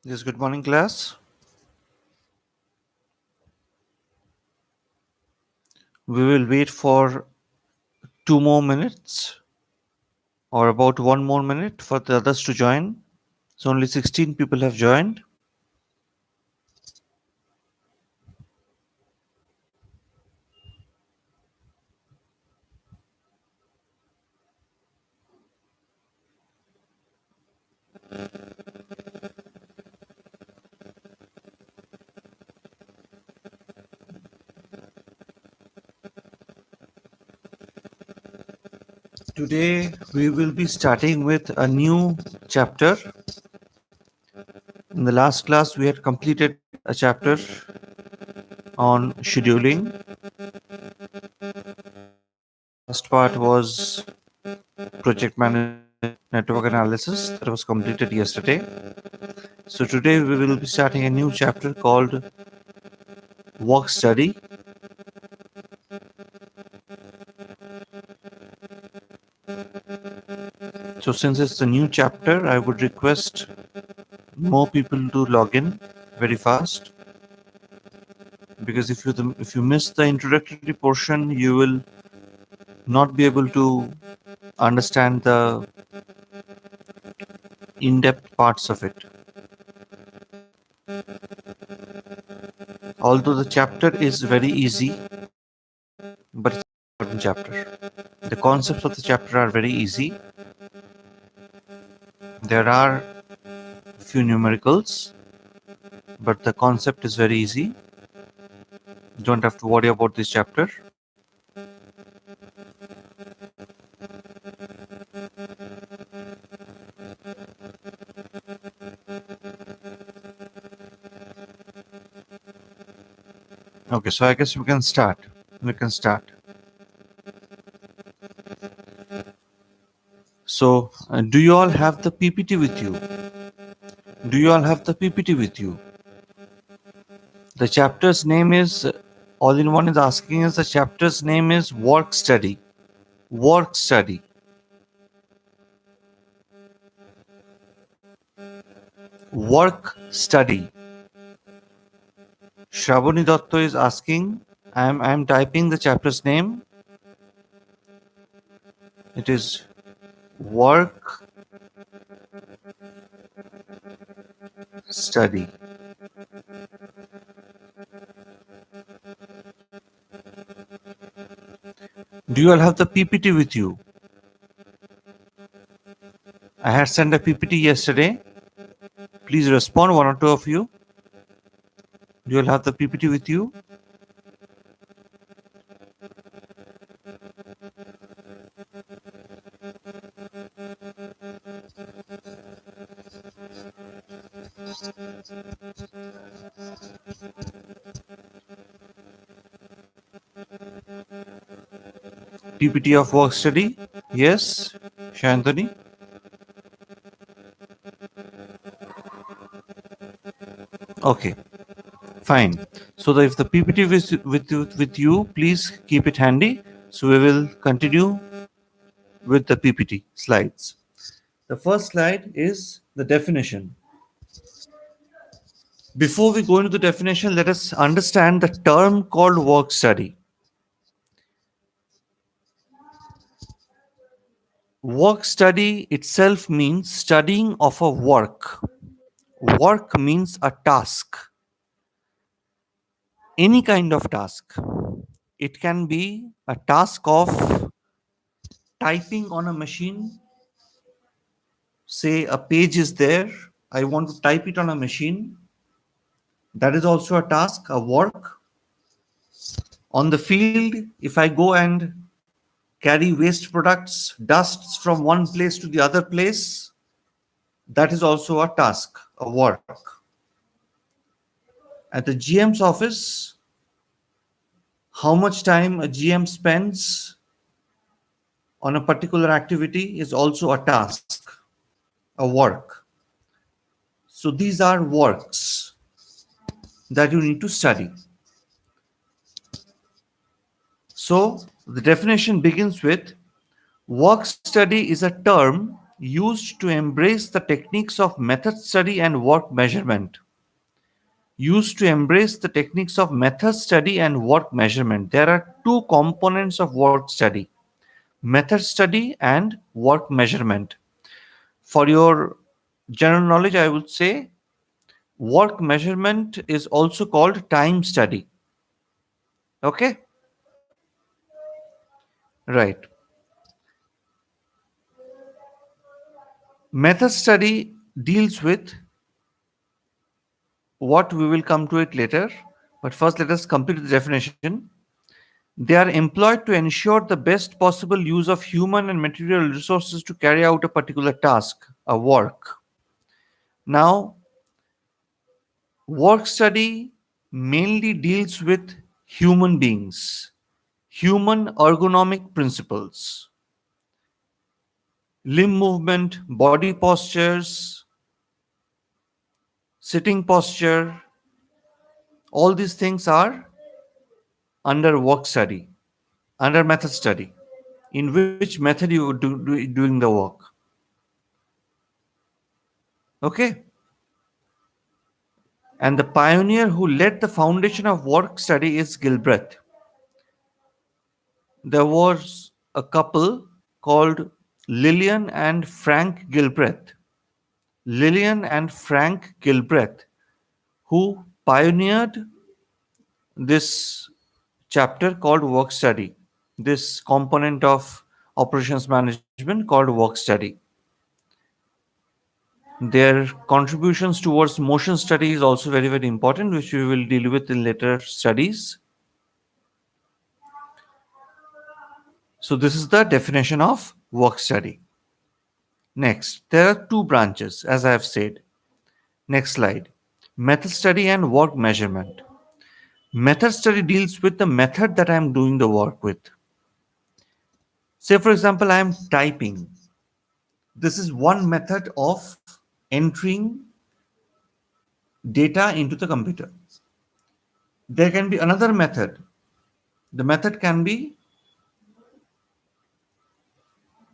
Yes, good morning, class. We will wait for 2 more minutes or about 1 more minute for the others to join. So only 16 people have joined. Today we will be starting with a new chapter. In the last class, we had completed a chapter on scheduling. Last part was project management, network analysis that was completed yesterday. So today we will be starting a new chapter called work study. So since it's a new chapter, I would request more people to log in very fast, because if you miss the introductory portion, you will not be able to understand the in-depth parts of it. Although the chapter is very easy, but it's an important chapter. The concepts of the chapter are very easy. There are few numericals, but the concept is very easy. You don't have to worry about this chapter. Okay, so I guess we can start. We can start. So, do you all have the PPT with you? Do you all have the PPT with you? The chapter's name is, all in one is asking us, the chapter's name is work study. Work study. Work study. Shravani Dotto is asking, I am typing the chapter's name. It is work study. Do you all have the PPT with you? I had sent a PPT yesterday. Please respond, one or two of you. Do you all have the PPT with you? PPT of work study? Yes, Shantani? Okay, fine. So if the PPT is with you, please keep it handy. So we will continue with the PPT slides. The first slide is the definition. Before we go into the definition, let us understand the term called work study. Work study itself means studying of a work. Work means a task, any kind of task. It can be a task of typing on a machine. Say a page is there, I want to type it on a machine. That is also a task, a work. On the field, if I go and carry waste products, dusts from one place to the other place, that is also a task, a work. At the GM's office, how much time a GM spends on a particular activity is also a task, a work. So these are works that you need to study. So the definition begins with, work study is a term used to embrace the techniques of method study and work measurement. Used to embrace the techniques of method study and work measurement. There are two components of work study: method study and work measurement. For your general knowledge, I would say work measurement is also called time study. Okay? Right. Method study deals with what we will come to it later, but first let us complete the definition. They are employed to ensure the best possible use of human and material resources to carry out a particular task, a work. Now, work study mainly deals with human beings, human ergonomic principles, limb movement, body postures, sitting posture, all these things are under work study, under method study, in which method you doing the work. Okay? And the pioneer who led the foundation of work study is Gilbreth. There was a couple called Lillian and Frank Gilbreth. Lillian and Frank Gilbreth, who pioneered this chapter called work study, this component of operations management called work study. Their contributions towards motion study is also very, very important, which we will deal with in later studies. So, this is the definition of work study. Next, there are two branches, as I have said. Next slide. Method study and work measurement. Method study deals with the method that I am doing the work with. Say, for example, I am typing. This is one method of entering data into the computer. There can be another method. The method can be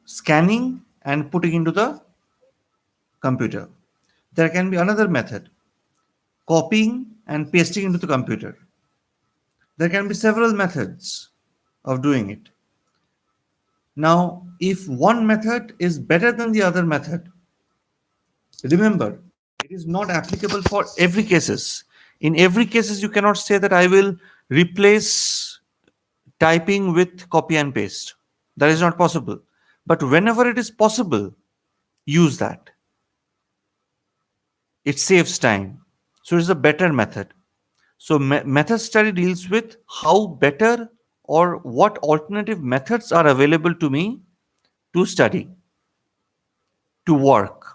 scanning and putting into the computer. There can be another method, copying and pasting into the computer. There can be several methods of doing it. Now, if one method is better than the other method, remember, it is not applicable for every cases. In every cases, you cannot say that I will replace typing with copy and paste. That is not possible. But whenever it is possible, use that. It saves time. So it's a better method. So method study deals with how better or what alternative methods are available to me to study, to work.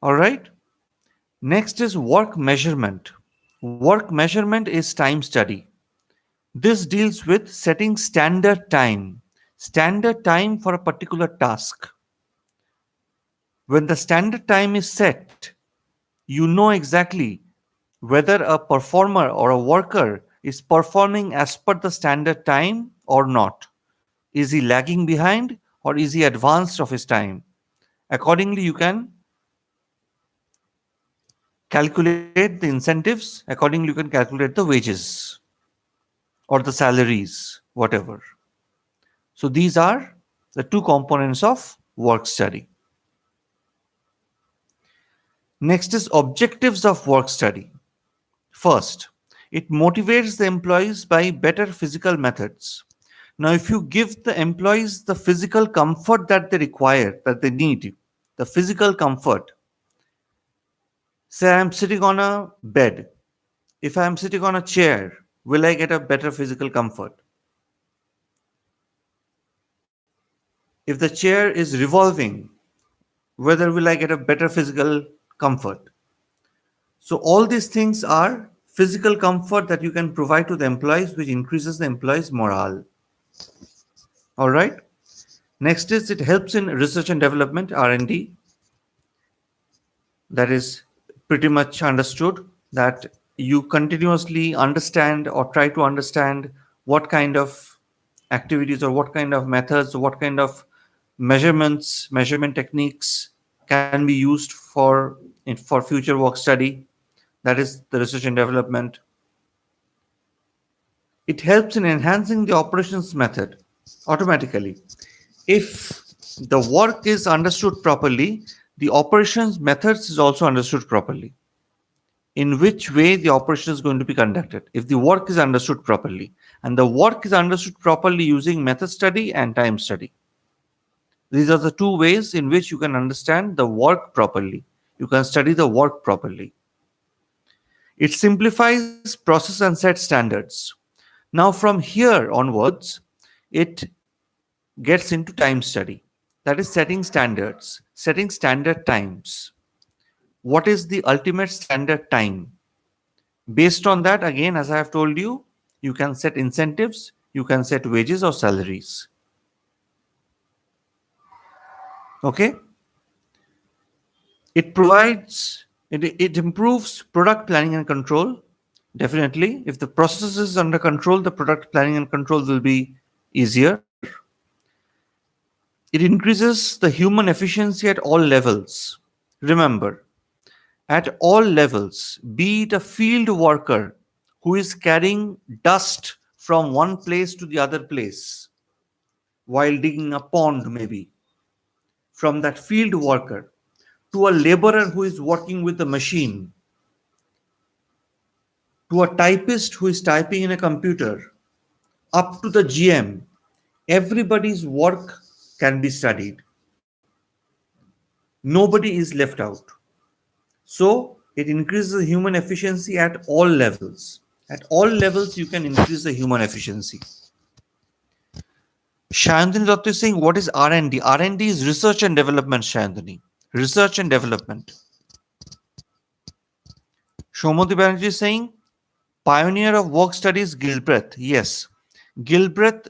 All right. Next is work measurement. Work measurement is time study. This deals with setting standard time for a particular task. When the standard time is set, you know exactly whether a performer or a worker is performing as per the standard time or not. Is he lagging behind or is he advanced of his time? Accordingly, you can calculate the incentives, accordingly, you can calculate the wages or the salaries, whatever. So, these are the two components of work study. Next is objectives of work study. First, it motivates the employees by better physical methods. Now, if you give the employees the physical comfort that they require, that they need, the physical comfort, say I am sitting on a bed. If I am sitting on a chair, will I get a better physical comfort? If the chair is revolving, whether will I get a better physical comfort? So all these things are physical comfort that you can provide to the employees, which increases the employees' morale. All right. Next is it helps in research and development, R&D. That is pretty much understood, that you continuously understand or try to understand what kind of activities, or what kind of methods, what kind of measurement techniques can be used for future work study. That is the research and development. It helps in enhancing the operations method automatically. If the work is understood properly, the operations methods is also understood properly. In which way the operation is going to be conducted, if the work is understood properly, and the work is understood properly using method study and time study. These are the two ways in which you can understand the work properly. You can study the work properly. It simplifies process and sets standards. Now, from here onwards, it gets into time study. That is setting standards, setting standard times. What is the ultimate standard time? Based on that, again, as I have told you, you can set incentives, you can set wages or salaries. Okay? It improves product planning and control. Definitely. If the process is under control, the product planning and control will be easier. It increases the human efficiency at all levels. Remember, at all levels, be it a field worker who is carrying dust from one place to the other place while digging a pond, maybe, from that field worker to a laborer who is working with a machine, to a typist who is typing in a computer, up to the GM, everybody's work can be studied. Nobody is left out. So it increases the human efficiency at all levels. At all levels, you can increase the human efficiency. Shayandini Datta is saying, what is R&D? R&D is research and development, Shayandini. Research and development. Shomati Banerjee is saying, pioneer of work studies, Gilbreth. Yes. Gilbreth,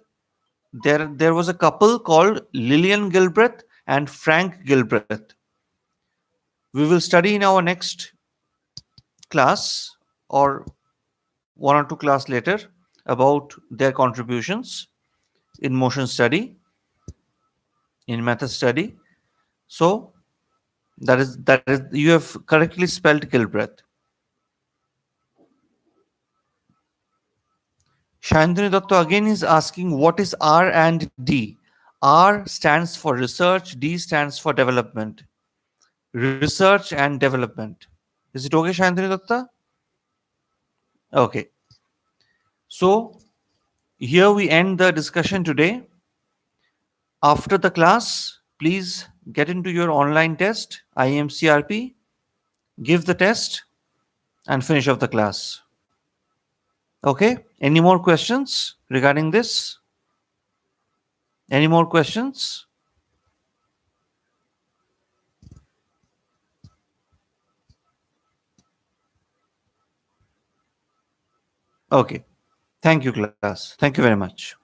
there was a couple called Lillian Gilbreth and Frank Gilbreth. We will study in our next class or one or two class later about their contributions in motion study, in method study. So that is you have correctly spelled Gilbreth. Shantanu Datta again is asking what is R and D. R stands for research, D stands for development. Research and development. Is it okay, Shantanu Datta? Okay. So here we end the discussion today. After the class, please get into your online test, IMCRP, give the test, and finish off the class. Okay? Any more questions regarding this? Any more questions? Okay. Thank you, class. Thank you very much.